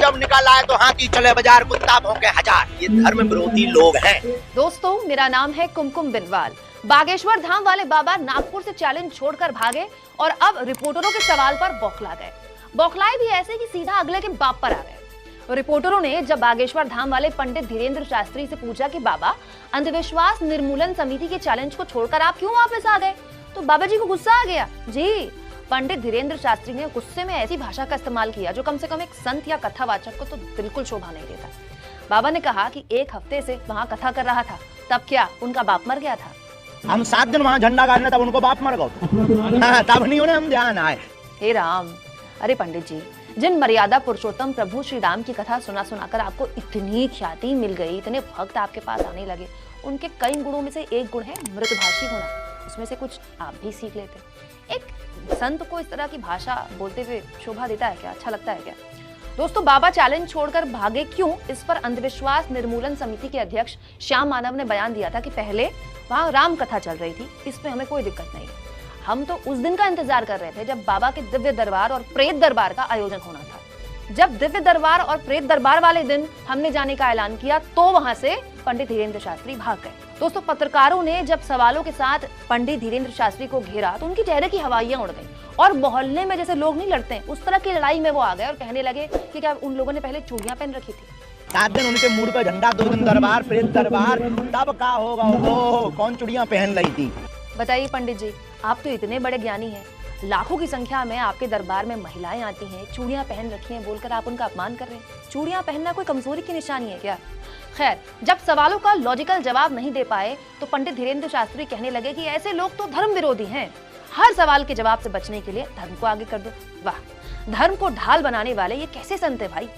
जब निकल आए तो हाँ की चले बाजार, कुत्ता भौंके हजार। ये धर्म विरोधी लोग हैं। दोस्तों, मेरा नाम है कुमकुम बिनवाल। बागेश्वर धाम वाले बाबा नागपुर से चैलेंज छोड़कर भागे और अब रिपोर्टरों के सवाल पर बौखला गए। बौखलाए भी ऐसे कि सीधा अगले के बाप पर आ गए। रिपोर्टरों ने जब बागेश्वर धाम वाले पंडित धीरेन्द्र शास्त्री से पूछा कि बाबा, अंधविश्वास निर्मूलन समिति के चैलेंज को छोड़कर आप क्यों वापस आ गए, तो बाबा जी को गुस्सा आ गया। जी, पंडित धीरेन्द्र शास्त्री ने गुस्से में ऐसी भाषा का इस्तेमाल किया जो कम से कम एक संत या कथावाचक को तो बिल्कुल शोभा नहीं देता। बाबा ने कहा कि एक हफ्ते से वहाँ कथा कर रहा था, तब क्या उनका बाप मर गया था? हम 7 दिन वहाँ झंडा गाड़ने, तब उनको बाप मर गए, तब नहीं उन्हें हम ध्यान आए। हे राम! अरे पंडित जी, जिन मर्यादा पुरुषोत्तम प्रभु श्री राम की कथा सुना सुनाकर आपको इतनी ख्याति मिल गई, इतने भक्त आपके पास आने लगे, उनके कई गुणों में से एक गुण है मृतभाषी होना। उसमें से कुछ आप भी सीख लेते। एक संत को इस तरह की भाषा बोलते हुए शोभा देता है क्या? अच्छा लगता है क्या? दोस्तों, बाबा चैलेंज छोड़कर भागे क्यों, इस पर अंधविश्वास निर्मूलन समिति के अध्यक्ष श्याम मानव ने बयान दिया था कि पहले वहाँ राम कथा चल रही थी, इसमें हमें कोई दिक्कत नहीं। हम तो उस दिन का इंतजार कर रहे थे जब बाबा के दिव्य दरबार और प्रेत दरबार का आयोजन होना था। जब दिव्य दरबार और प्रेत दरबार वाले दिन हमने जाने का ऐलान किया तो वहां से पंडित धीरेन्द्र शास्त्री भाग गए। दोस्तों, पत्रकारों ने जब सवालों के साथ पंडित धीरेन्द्र शास्त्री को घेरा तो उनकी चेहरे की हवाइयां उड़ गईं और मोहल्ले में जैसे लोग नहीं लड़ते उस तरह की लड़ाई में वो आ गए और कहने लगे कि क्या उन लोगों ने पहले चूड़ियां पहन रखी थी। 7 दिन उनके मूड पे झंडा, 2 दिन दरबार, प्रेत दरबार, तब का होगा वो कौन चूड़ियां पहन रही थी? बताइए पंडित जी, आप तो इतने बड़े ज्ञानी हैं, लाखों की संख्या में आपके दरबार में महिलाएं आती हैं, चूड़ियां पहन रखी हैं बोलकर आप उनका अपमान कर रहे हैं। चूड़ियां पहनना कोई कमजोरी की निशानी है क्या? खैर, जब सवालों का लॉजिकल जवाब नहीं दे पाए तो पंडित धीरेन्द्र शास्त्री कहने लगे कि ऐसे लोग तो धर्म विरोधी हैं, हर सवाल के जवाब से बचने के लिए धर्म को आगे कर दो। वाह, धर्म को ढाल बनाने वाले ये कैसे संत है भाई।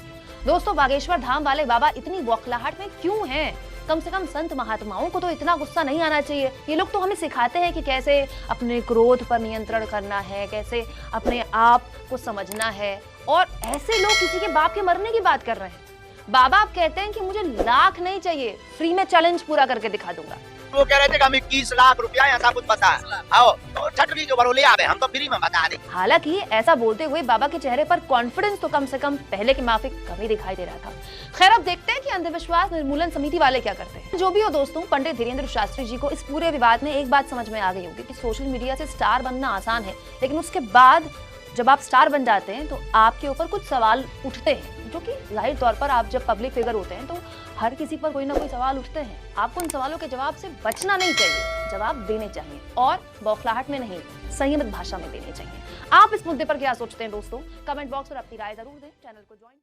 दोस्तों, बागेश्वर धाम वाले बाबा इतनी बौखलाहट में क्यों हैं? कम से कम संत महात्माओं को तो इतना गुस्सा नहीं आना चाहिए। ये लोग तो हमें सिखाते हैं कि कैसे अपने क्रोध पर नियंत्रण करना है, कैसे अपने आप को समझना है, और ऐसे लोग किसी के बाप के मरने की बात कर रहे हैं। बाबा आप कहते हैं कि मुझे लाख नहीं चाहिए, फ्री में चैलेंज पूरा करके दिखा दूंगा। वो कह रहे थे कि हम 21 लाख रुपया ऐसा कुछ बता आओ तो छठवी के बरोले आवे, हम तो फ्री में बता दे। हालांकि ऐसा बोलते हुए बाबा के चेहरे पर कॉन्फिडेंस तो कम से कम पहले के माफिक कमी दिखाई दे रहा था। खैर, अब देखते हैं कि अंधविश्वास निर्मूलन समिति वाले क्या करते हैं। जो भी हो दोस्तों, पंडित धीरेन्द्र शास्त्री जी को इस पूरे विवाद में एक बात समझ में आ गई होगी कि सोशल मीडिया से स्टार बनना आसान है, लेकिन उसके बाद जब आप स्टार बन जाते हैं तो आपके ऊपर कुछ सवाल उठते हैं, जो कि जाहिर तौर पर आप जब पब्लिक फिगर होते हैं तो हर किसी पर कोई ना कोई सवाल उठते हैं। आपको उन सवालों के जवाब से बचना नहीं चाहिए, जवाब देने चाहिए, और बौखलाहट में नहीं, संयमित भाषा में देने चाहिए। आप इस मुद्दे पर क्या सोचते हैं दोस्तों? कमेंट बॉक्स पर अपनी राय जरूर दें। चैनल को ज्वाइन